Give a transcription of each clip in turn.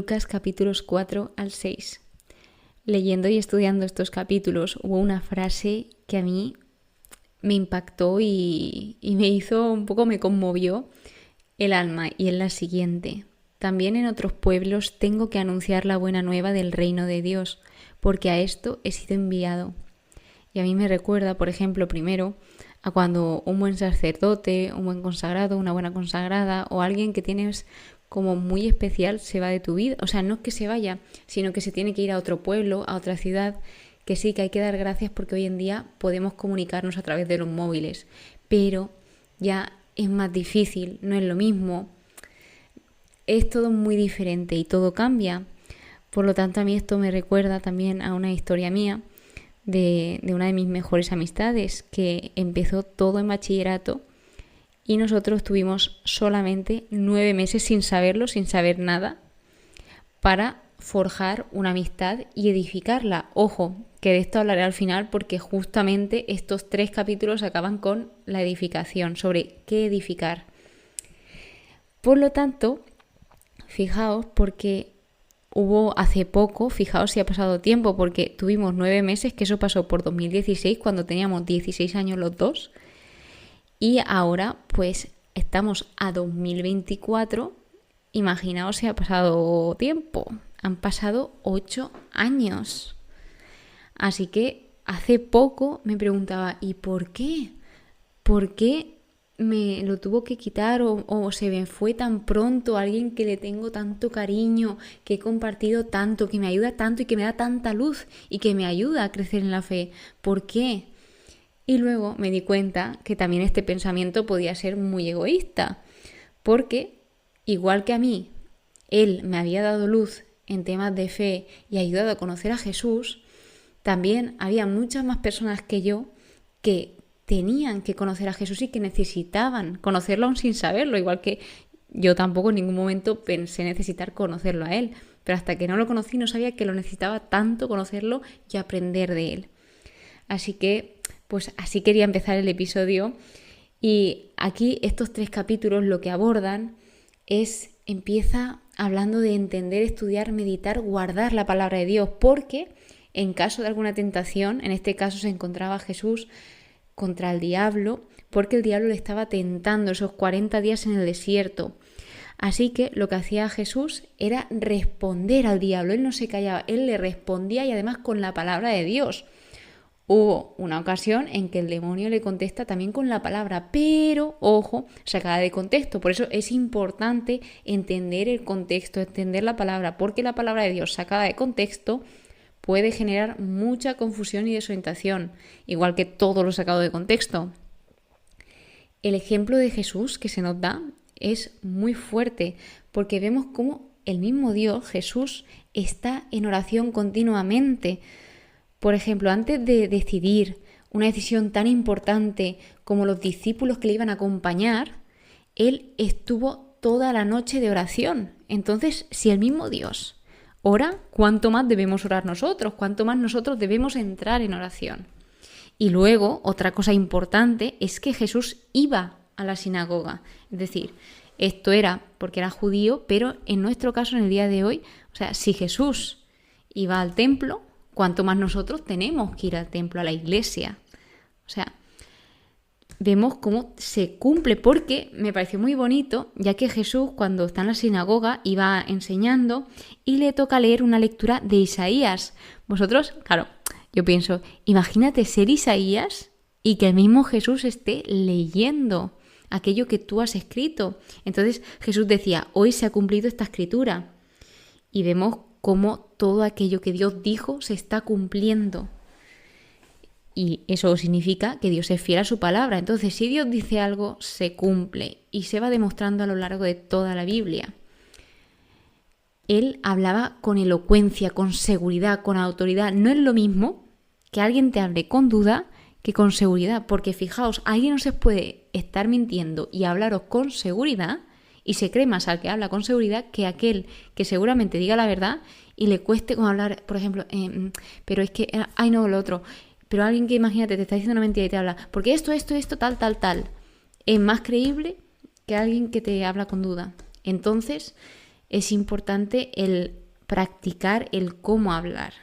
Lucas capítulos 4 al 6. Leyendo y estudiando estos capítulos hubo una frase que a mí me impactó y me hizo un poco, me conmovió el alma, y es la siguiente: también en otros pueblos tengo que anunciar la buena nueva del reino de Dios, porque a esto he sido enviado. Y a mí me recuerda, por ejemplo, primero a cuando un buen sacerdote, un buen consagrado, una buena consagrada o alguien que tienes como muy especial se va de tu vida. O sea, no es que se vaya, sino que se tiene que ir a otro pueblo, a otra ciudad, que sí, que hay que dar gracias porque hoy en día podemos comunicarnos a través de los móviles, pero ya es más difícil, no es lo mismo, es todo muy diferente y todo cambia. Por lo tanto, a mí esto me recuerda también a una historia mía de una de mis mejores amistades, que empezó todo en bachillerato y nosotros tuvimos solamente 9 meses sin saberlo, sin saber nada, para forjar una amistad y edificarla. Ojo, que de esto hablaré al final porque justamente estos 3 capítulos acaban con la edificación, sobre qué edificar. Por lo tanto, fijaos, porque hubo hace poco, fijaos si ha pasado tiempo, porque tuvimos 9 meses, que eso pasó por 2016, cuando teníamos 16 años los dos, y ahora pues estamos a 2024, imaginaos si ha pasado tiempo, han pasado 8 años. Así que hace poco me preguntaba, ¿y por qué? ¿Por qué me lo tuvo que quitar o se me fue tan pronto alguien que le tengo tanto cariño, que he compartido tanto, que me ayuda tanto y que me da tanta luz y que me ayuda a crecer en la fe? ¿Por qué? Y luego me di cuenta que también este pensamiento podía ser muy egoísta, porque igual que a mí, él me había dado luz en temas de fe y ayudado a conocer a Jesús, también había muchas más personas que yo que tenían que conocer a Jesús y que necesitaban conocerlo aún sin saberlo, igual que yo tampoco en ningún momento pensé necesitar conocerlo a él, pero hasta que no lo conocí no sabía que lo necesitaba tanto conocerlo y aprender de él. Así que, pues así quería empezar el episodio, y aquí estos 3 capítulos lo que abordan empieza hablando de entender, estudiar, meditar, guardar la palabra de Dios, porque en caso de alguna tentación, en este caso se encontraba Jesús contra el diablo, porque el diablo le estaba tentando esos 40 días en el desierto. Así que lo que hacía Jesús era responder al diablo. Él no se callaba, él le respondía, y además con la palabra de Dios. Hubo una ocasión en que el demonio le contesta también con la palabra, pero, ojo, sacada de contexto. Por eso es importante entender el contexto, entender la palabra, porque la palabra de Dios sacada de contexto puede generar mucha confusión y desorientación, igual que todo lo sacado de contexto. El ejemplo de Jesús que se nos da es muy fuerte, porque vemos cómo el mismo Dios, Jesús, está en oración continuamente. Por ejemplo, antes de decidir una decisión tan importante como los discípulos que le iban a acompañar, él estuvo toda la noche de oración. Entonces, si el mismo Dios ora, ¿cuánto más debemos orar nosotros? ¿Cuánto más nosotros debemos entrar en oración? Y luego, otra cosa importante es que Jesús iba a la sinagoga. Es decir, esto era porque era judío, pero en nuestro caso, en el día de hoy, o sea, si Jesús iba al templo, cuánto más nosotros tenemos que ir al templo, a la iglesia. O sea, vemos cómo se cumple, porque me pareció muy bonito, ya que Jesús, cuando está en la sinagoga, iba enseñando y le toca leer una lectura de Isaías. Vosotros, claro, yo pienso, imagínate ser Isaías y que el mismo Jesús esté leyendo aquello que tú has escrito. Entonces Jesús decía, hoy se ha cumplido esta escritura. Y vemos cómo todo aquello que Dios dijo se está cumpliendo. Y eso significa que Dios es fiel a su palabra. Entonces, si Dios dice algo, se cumple y se va demostrando a lo largo de toda la Biblia. Él hablaba con elocuencia, con seguridad, con autoridad. No es lo mismo que alguien te hable con duda que con seguridad, porque fijaos, alguien no se puede estar mintiendo y hablaros con seguridad y se cree más al que habla con seguridad que aquel que seguramente diga la verdad y le cueste como hablar, por ejemplo, pero es que, ay no, lo otro, pero alguien que, imagínate, te está diciendo una mentira y te habla, porque esto, tal, es más creíble que alguien que te habla con duda. Entonces, es importante el practicar el cómo hablar.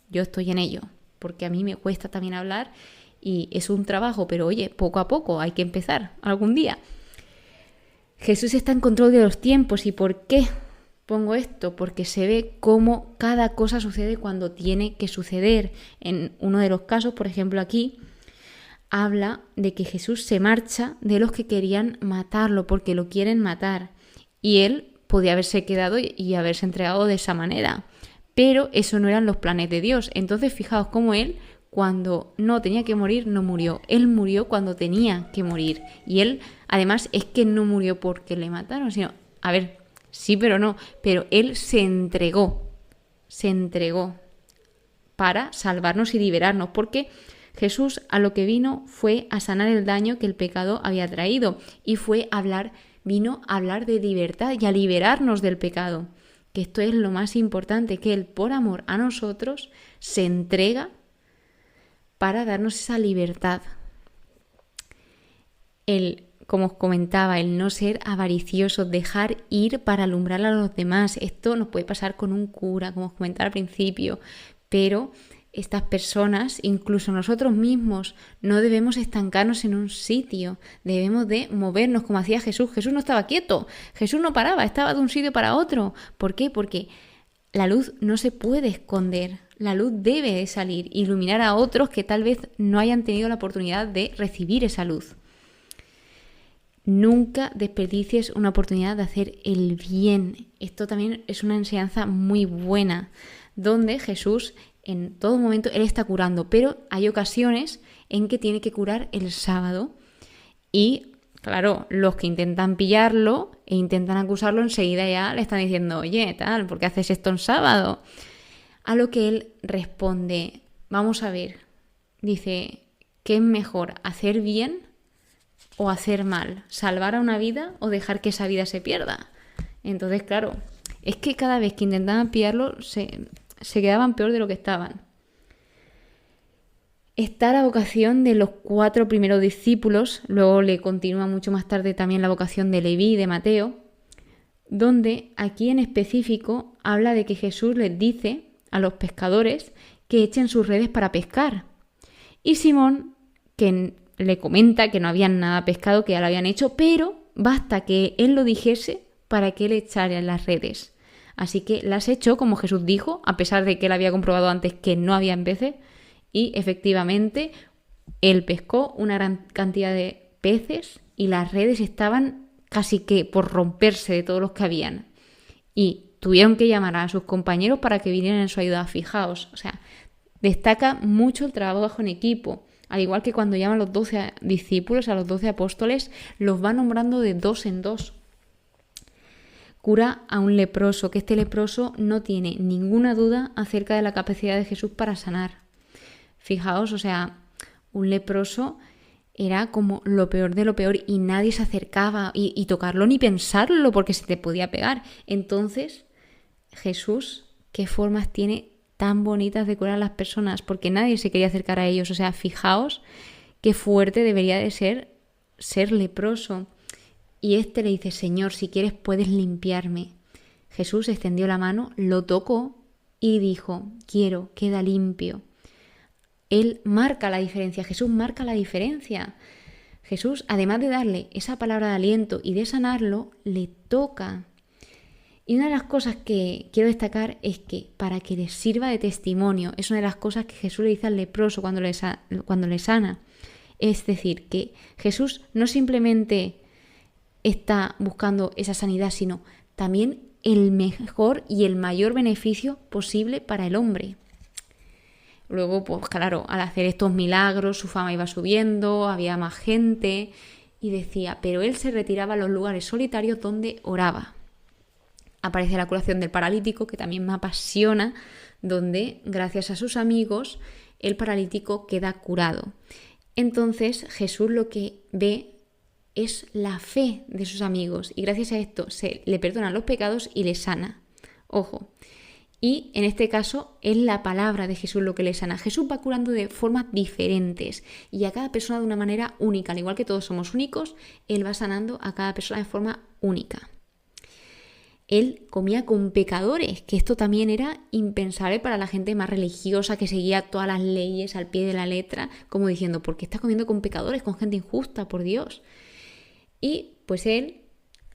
Yo estoy en ello, porque a mí me cuesta también hablar y es un trabajo, pero oye, poco a poco hay que empezar algún día. Jesús está en control de los tiempos. ¿Y por qué pongo esto? Porque se ve cómo cada cosa sucede cuando tiene que suceder. En uno de los casos, por ejemplo aquí, habla de que Jesús se marcha de los que querían matarlo porque lo quieren matar. Y él podía haberse quedado y haberse entregado de esa manera. Pero eso no eran los planes de Dios. Entonces fijaos cómo él, cuando no tenía que morir, no murió. Él murió cuando tenía que morir. Y él, además, es que no murió porque le mataron, sino, a ver, sí pero no, pero él se entregó para salvarnos y liberarnos, porque Jesús a lo que vino fue a sanar el daño que el pecado había traído y vino a hablar de libertad y a liberarnos del pecado, que esto es lo más importante, que él por amor a nosotros se entrega para darnos esa libertad. Como os comentaba, el no ser avaricioso, dejar ir para alumbrar a los demás. Esto nos puede pasar con un cura, como os comentaba al principio, pero estas personas, incluso nosotros mismos, no debemos estancarnos en un sitio, debemos de movernos como hacía Jesús. Jesús no estaba quieto, Jesús no paraba, estaba de un sitio para otro. ¿Por qué? Porque la luz no se puede esconder, la luz debe de salir, iluminar a otros que tal vez no hayan tenido la oportunidad de recibir esa luz. Nunca desperdicies una oportunidad de hacer el bien. Esto también es una enseñanza muy buena, donde Jesús en todo momento él está curando, pero hay ocasiones en que tiene que curar el sábado y claro, los que intentan pillarlo e intentan acusarlo enseguida ya le están diciendo, oye, tal, ¿por qué haces esto en sábado? A lo que él responde, vamos a ver, dice, ¿qué es mejor, hacer bien o hacer mal? ¿Salvar a una vida o dejar que esa vida se pierda? Entonces, claro, es que cada vez que intentaban pillarlo se quedaban peor de lo que estaban. Está la vocación de los 4 primeros discípulos, luego le continúa mucho más tarde también la vocación de Leví y de Mateo, donde aquí en específico habla de que Jesús les dice a los pescadores que echen sus redes para pescar. Y Simón, que le comenta que no habían nada pescado, que ya lo habían hecho, pero basta que él lo dijese para que él echara las redes. Así que las echó como Jesús dijo, a pesar de que él había comprobado antes que no habían peces, y efectivamente él pescó una gran cantidad de peces y las redes estaban casi que por romperse de todos los que habían. Y tuvieron que llamar a sus compañeros para que vinieran en su ayuda. Fijaos, o sea, destaca mucho el trabajo en equipo. Al igual que cuando llaman a los 12 discípulos, a los 12 apóstoles, los va nombrando de 2 en 2. Cura a un leproso, que este leproso no tiene ninguna duda acerca de la capacidad de Jesús para sanar. Fijaos, o sea, un leproso era como lo peor de lo peor y nadie se acercaba y tocarlo ni pensarlo porque se te podía pegar. Entonces, Jesús, ¿qué formas tiene tan bonitas de curar a las personas? Porque nadie se quería acercar a ellos. O sea, fijaos qué fuerte debería de ser leproso. Y este le dice, Señor, si quieres puedes limpiarme. Jesús extendió la mano, lo tocó y dijo, quiero, queda limpio. Él marca la diferencia, Jesús marca la diferencia. Jesús, además de darle esa palabra de aliento y de sanarlo, le toca. Y una de las cosas que quiero destacar es que para que les sirva de testimonio, es una de las cosas que Jesús le dice al leproso cuando le sana. Es decir, que Jesús no simplemente está buscando esa sanidad, sino también el mejor y el mayor beneficio posible para el hombre. Luego, pues claro, al hacer estos milagros, su fama iba subiendo, había más gente, y decía, pero él se retiraba a los lugares solitarios donde oraba. Aparece la curación del paralítico, que también me apasiona, donde, gracias a sus amigos, el paralítico queda curado. Entonces, Jesús lo que ve es la fe de sus amigos y gracias a esto se le perdonan los pecados y le sana. Ojo. Y en este caso es la palabra de Jesús lo que le sana. Jesús va curando de formas diferentes y a cada persona de una manera única. Al igual que todos somos únicos, Él va sanando a cada persona de forma única. Él comía con pecadores, que esto también era impensable para la gente más religiosa que seguía todas las leyes al pie de la letra, como diciendo, ¿por qué estás comiendo con pecadores, con gente injusta, por Dios? Y pues él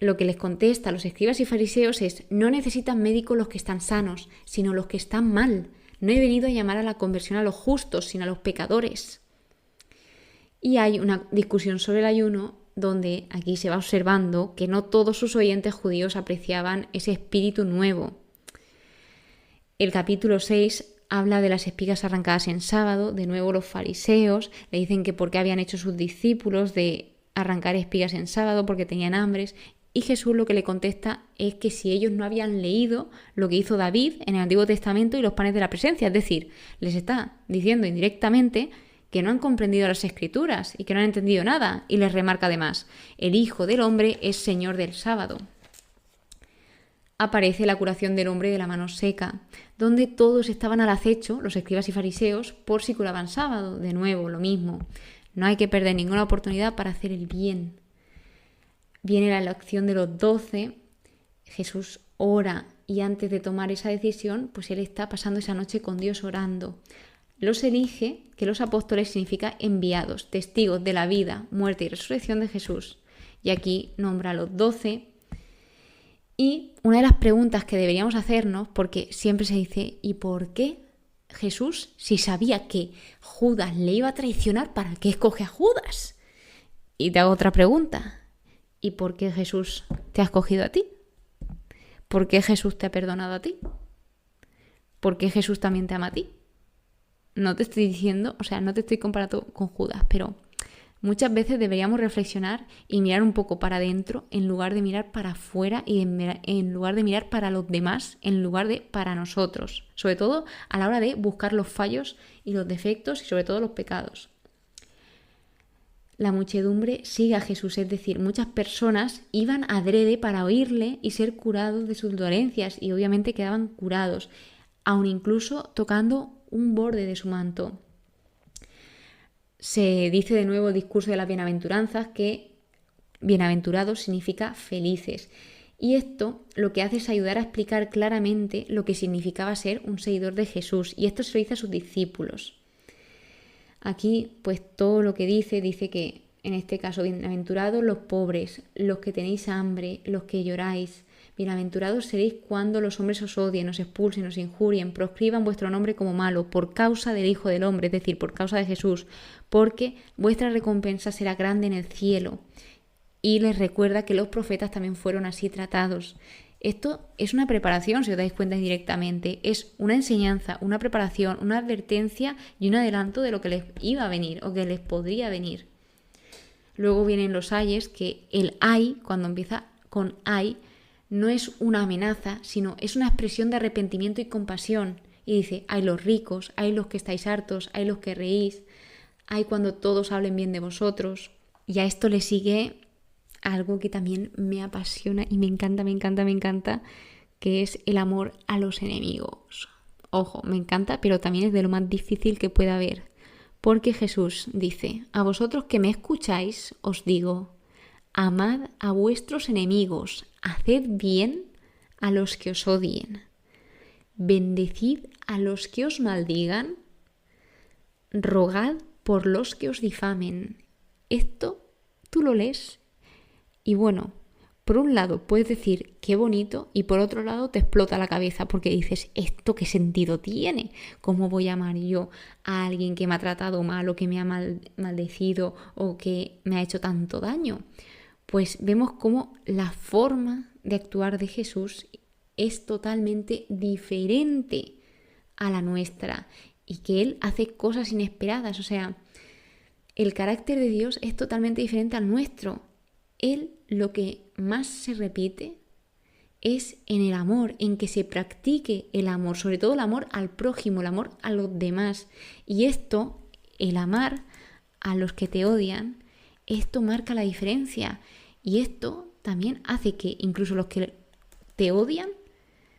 lo que les contesta a los escribas y fariseos es, no necesitan médicos los que están sanos, sino los que están mal. No he venido a llamar a la conversión a los justos, sino a los pecadores. Y hay una discusión sobre el ayuno donde aquí se va observando que no todos sus oyentes judíos apreciaban ese espíritu nuevo. El capítulo 6 habla de las espigas arrancadas en sábado. De nuevo los fariseos le dicen que por qué habían hecho sus discípulos de arrancar espigas en sábado porque tenían hambres. Y Jesús lo que le contesta es que si ellos no habían leído lo que hizo David en el Antiguo Testamento y los panes de la presencia, es decir, les está diciendo indirectamente que no han comprendido las Escrituras y que no han entendido nada, y les remarca además, el Hijo del Hombre es Señor del sábado. Aparece la curación del hombre de la mano seca, donde todos estaban al acecho, los escribas y fariseos, por si curaban sábado. De nuevo, lo mismo. No hay que perder ninguna oportunidad para hacer el bien. Viene la elección de los 12, Jesús ora y antes de tomar esa decisión, pues él está pasando esa noche con Dios orando. Los elige, que los apóstoles significa enviados, testigos de la vida, muerte y resurrección de Jesús. Y aquí nombra a los 12. Y una de las preguntas que deberíamos hacernos, porque siempre se dice, ¿y por qué Jesús, si sabía que Judas le iba a traicionar, para qué escoge a Judas? Y te hago otra pregunta. ¿Y por qué Jesús te ha escogido a ti? ¿Por qué Jesús te ha perdonado a ti? ¿Por qué Jesús también te ama a ti? No te estoy diciendo, no te estoy comparando con Judas, pero muchas veces deberíamos reflexionar y mirar un poco para adentro en lugar de mirar para afuera y en lugar de mirar para los demás, en lugar de para nosotros. Sobre todo a la hora de buscar los fallos y los defectos y sobre todo los pecados. La muchedumbre sigue a Jesús, es decir, muchas personas iban adrede para oírle y ser curados de sus dolencias y obviamente quedaban curados, aun incluso tocando un borde de su manto. Se dice de nuevo el discurso de las bienaventuranzas que bienaventurados significa felices. Y esto lo que hace es ayudar a explicar claramente lo que significaba ser un seguidor de Jesús. Y esto se lo dice a sus discípulos. Aquí, pues todo lo que dice que en este caso, bienaventurados los pobres, los que tenéis hambre, los que lloráis. Bienaventurados seréis cuando los hombres os odien, os expulsen, os injurien, proscriban vuestro nombre como malo, por causa del Hijo del Hombre, es decir, por causa de Jesús, porque vuestra recompensa será grande en el cielo. Y les recuerda que los profetas también fueron así tratados. Esto es una preparación, si os dais cuenta indirectamente, es una enseñanza, una preparación, una advertencia y un adelanto de lo que les iba a venir o que les podría venir. Luego vienen los ayes, que el ay, cuando empieza con ay, no es una amenaza, sino es una expresión de arrepentimiento y compasión. Y dice, hay los ricos, hay los que estáis hartos, hay los que reís, hay cuando todos hablen bien de vosotros. Y a esto le sigue algo que también me apasiona y me encanta, que es el amor a los enemigos. Ojo, me encanta, pero también es de lo más difícil que pueda haber. Porque Jesús dice, a vosotros que me escucháis, os digo, amad a vuestros enemigos, haced bien a los que os odien, bendecid a los que os maldigan, rogad por los que os difamen. Esto tú lo lees y bueno, por un lado puedes decir qué bonito y por otro lado te explota la cabeza porque dices, ¿esto qué sentido tiene? ¿Cómo voy a amar yo a alguien que me ha tratado mal o que me ha maldecido o que me ha hecho tanto daño? Pues vemos cómo la forma de actuar de Jesús es totalmente diferente a la nuestra y que Él hace cosas inesperadas. O sea, el carácter de Dios es totalmente diferente al nuestro. Él lo que más se repite es en el amor, en que se practique el amor, sobre todo el amor al prójimo, el amor a los demás. Y esto, el amar a los que te odian, esto marca la diferencia. Y esto también hace que incluso los que te odian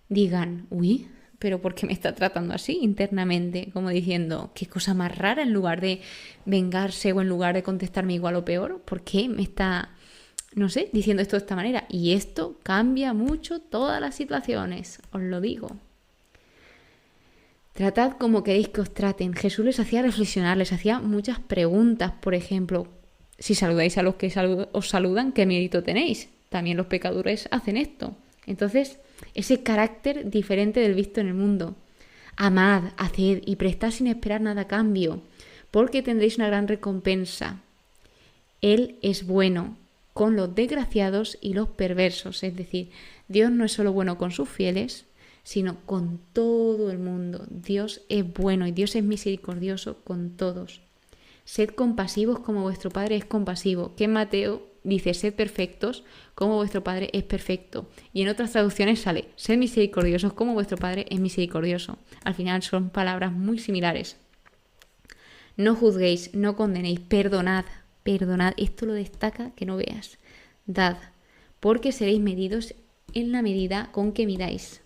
digan, uy, pero ¿por qué me está tratando así internamente? Como diciendo, qué cosa más rara, en lugar de vengarse o en lugar de contestarme igual o peor, ¿por qué me está no sé, diciendo esto de esta manera. Y esto cambia mucho todas las situaciones, os lo digo. Tratad como queréis que os traten. Jesús les hacía reflexionar, les hacía muchas preguntas. Por ejemplo, si saludáis a los que os saludan, ¿qué mérito tenéis? También los pecadores hacen esto. Entonces, ese carácter diferente del visto en el mundo. Amad, haced y prestad sin esperar nada a cambio, porque tendréis una gran recompensa. Él es bueno con los desgraciados y los perversos. Es decir, Dios no es solo bueno con sus fieles, sino con todo el mundo. Dios es bueno y Dios es misericordioso con todos. Sed compasivos como vuestro Padre es compasivo. Que en Mateo dice, sed perfectos como vuestro Padre es perfecto. Y en otras traducciones sale, sed misericordiosos como vuestro Padre es misericordioso. Al final son palabras muy similares. No juzguéis, no condenéis, perdonad. Perdonad, esto lo destaca que no veas. Dad, porque seréis medidos en la medida con que midáis.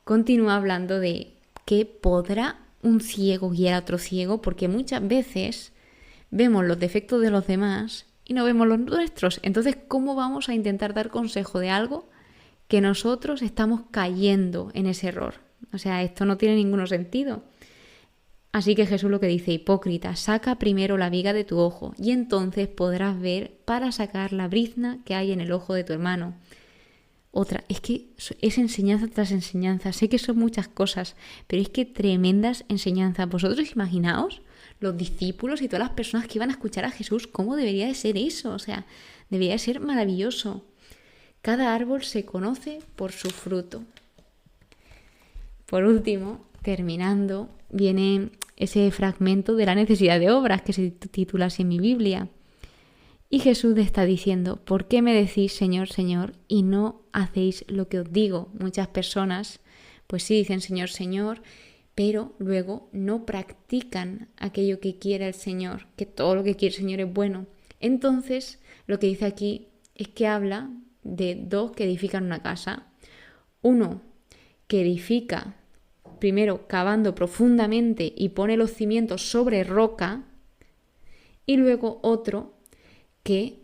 Continúa hablando de que podrá un ciego guiar a otro ciego, porque muchas veces vemos los defectos de los demás y no vemos los nuestros. Entonces, ¿cómo vamos a intentar dar consejo de algo que nosotros estamos cayendo en ese error? O sea, esto no tiene ningún sentido. Así que Jesús lo que dice, hipócrita, saca primero la viga de tu ojo y entonces podrás ver para sacar la brizna que hay en el ojo de tu hermano. Otra, es que es enseñanza tras enseñanza. Sé que son muchas cosas, pero es que tremendas enseñanzas. Vosotros imaginaos los discípulos y todas las personas que iban a escuchar a Jesús, ¿cómo debería de ser eso? O sea, debería de ser maravilloso. Cada árbol se conoce por su fruto. Por último, terminando, viene ese fragmento de la necesidad de obras que se titula así en mi Biblia. Y Jesús le está diciendo, ¿por qué me decís Señor, Señor y no hacéis lo que os digo? Muchas personas, pues sí dicen Señor, Señor, pero luego no practican aquello que quiere el Señor, que todo lo que quiere el Señor es bueno. Entonces, lo que dice aquí es que habla de dos que edifican una casa. Uno que edifica primero cavando profundamente y pone los cimientos sobre roca, y luego otro que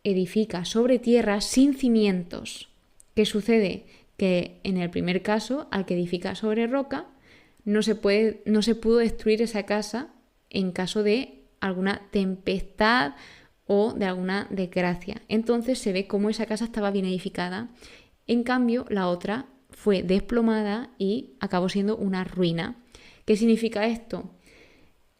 edifica sobre tierra sin cimientos. ¿Qué sucede? Que en el primer caso, al que edifica sobre roca, no se pudo destruir esa casa en caso de alguna tempestad o de alguna desgracia. Entonces se ve cómo esa casa estaba bien edificada. En cambio, la otra fue desplomada y acabó siendo una ruina. ¿Qué significa esto?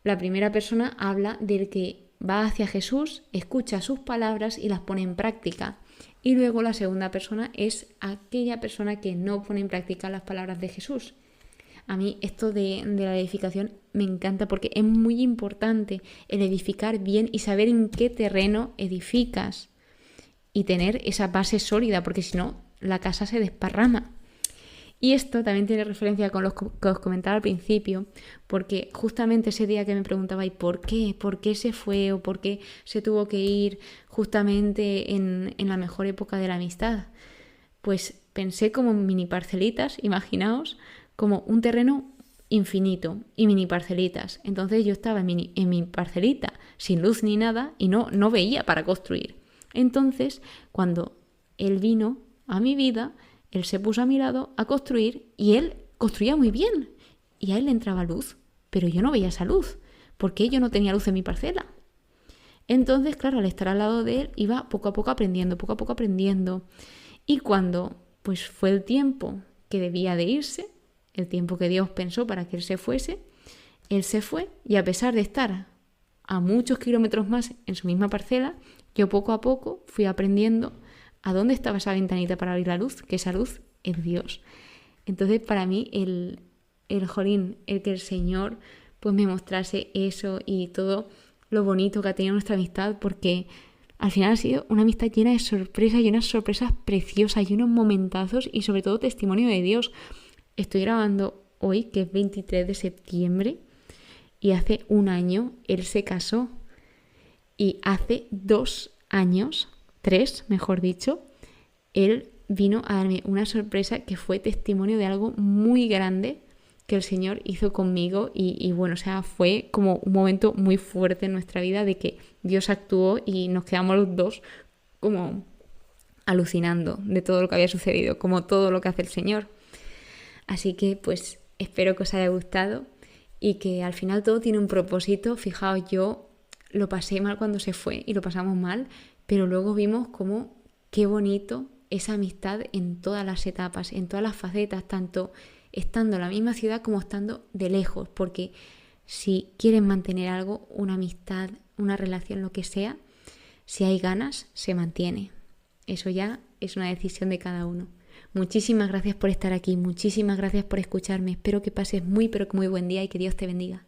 La primera persona habla del que va hacia Jesús, escucha sus palabras y las pone en práctica. Y luego la segunda persona es aquella persona que no pone en práctica las palabras de Jesús. A mí esto de la edificación me encanta porque es muy importante el edificar bien y saber en qué terreno edificas y tener esa base sólida, porque si no, la casa se desparrama. Y esto también tiene referencia con los que os comentaba al principio, porque justamente ese día que me preguntabais ¿por qué se fue o por qué se tuvo que ir justamente en la mejor época de la amistad? Pues pensé como en mini parcelitas, imaginaos, como un terreno infinito y mini parcelitas. Entonces yo estaba en mi parcelita sin luz ni nada y no veía para construir. Entonces, cuando él vino a mi vida, él se puso a mi lado a construir y él construía muy bien. Y a él le entraba luz, pero yo no veía esa luz, porque yo no tenía luz en mi parcela. Entonces, claro, al estar al lado de él, iba poco a poco aprendiendo. Y cuando pues fue el tiempo que debía de irse, el tiempo que Dios pensó para que él se fuese, él se fue y a pesar de estar a muchos kilómetros más en su misma parcela, yo poco a poco fui aprendiendo a dónde estaba esa ventanita para abrir la luz, que esa luz es Dios. Entonces, para mí, el que el Señor pues me mostrase eso y todo lo bonito que ha tenido nuestra amistad, porque al final ha sido una amistad llena de sorpresas y unas sorpresas preciosas y unos momentazos y sobre todo testimonio de Dios. Estoy grabando hoy, que es 23 de septiembre, y hace un año él se casó. Y hace 2 años, 3 mejor dicho, él vino a darme una sorpresa que fue testimonio de algo muy grande que el Señor hizo conmigo y bueno, o sea, fue como un momento muy fuerte en nuestra vida de que Dios actuó y nos quedamos los dos como alucinando de todo lo que había sucedido, como todo lo que hace el Señor. Así que pues espero que os haya gustado y que al final todo tiene un propósito. Fijaos, yo lo pasé mal cuando se fue y lo pasamos mal, pero luego vimos como qué bonito esa amistad en todas las etapas, en todas las facetas, tanto estando en la misma ciudad como estando de lejos, porque si quieren mantener algo, una amistad, una relación, lo que sea, si hay ganas, se mantiene. Eso ya es una decisión de cada uno. Muchísimas gracias por estar aquí, muchísimas gracias por escucharme. Espero que pases muy, pero que muy buen día y que Dios te bendiga.